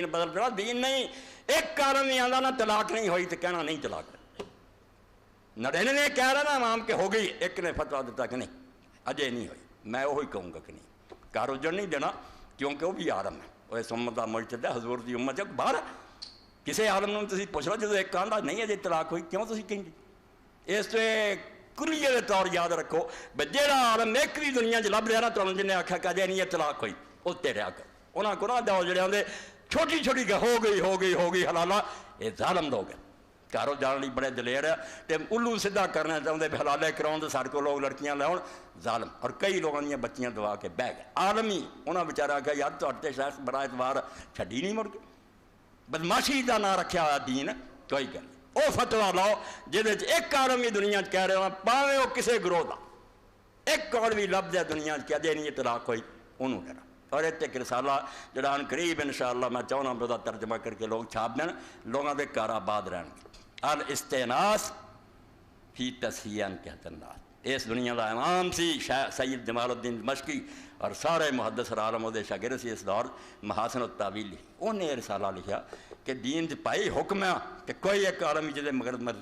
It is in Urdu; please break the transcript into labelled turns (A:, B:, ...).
A: بدل پڑا دین نہیں. ایک کارن نہیں آتا نا طلاق نہیں ہوئی تو کہنا نہیں طلاق. 99 کہہ رہا نا عوام کہ ہو گئی, ایک نے فتویٰ دیتا کہ نہیں اجے نہیں ہوئی. میں وہی کہوں گا کہ نہیں, کار اجڑ نہیں دینا, کیونکہ وہ بھی عالم ہے. وہ اس امت کا مرشد ہے, حضور دی امت ہے باہر. کسی عالم نے تسی پوچھ لو جدو ایک آندا نہیں اجے طلاق ہوئی کیوں تسی کہیں گے. اس سے کلیے کے طور یاد رکھو بھئی جیڑا عالم ایک بھی دنیا لب لیا نا تو جن نے آخیا کہ اجے نہیں طلاق ہوئی وہ تیرے آ کر انہاں کو نہ دو جڑے آدھے چھوٹی چھوٹی کہ ہو گئی حلالہ. یہ ظالم لوگ ہیں, گھروں جان لی بڑے دلیر ہے تے الو سدھا کرنا چاہتے حلالے کراؤں تو سارے کو لوگ لڑکیاں لاؤ. ظالم. اور کئی لوگوں دیا بچیاں دعا کے بہ گئے. عالمی انہاں بیچارہ آخیا یار تے شاید بڑا اعتبار چھڈی نہیں مڑ کے, بدماشی کا نام رکھا ہوا دین کوئی گل. وہ فتوا لاؤ جہد ایک عالم بھی دنیا کہہ رہے ہوں پاویں وہ کسی گروہ کا ایک اور بھی لفظ ہے دنیا کہہ دے نہیں طلاق ہوئی انہوں ڈرا. اور اتنے ایک رسالہ جڑا ان قریب انشاءاللہ میں چاہنا بدا ترجمہ کر کے لوگ چھاپ دین, لوگوں کے کار آباد رہن گے. الاستئناس فی تصحیح کہتے الناس. اس دنیا کا امام سی سید جمال الدین دمشقی اور سارے محدث عالم وہ شاگرد سی اس دور محاسن التاویل. انہیں رسالہ لکھا کہ دین پائی حکم ہے کہ کوئی ایک عالم جدے مگر مرضی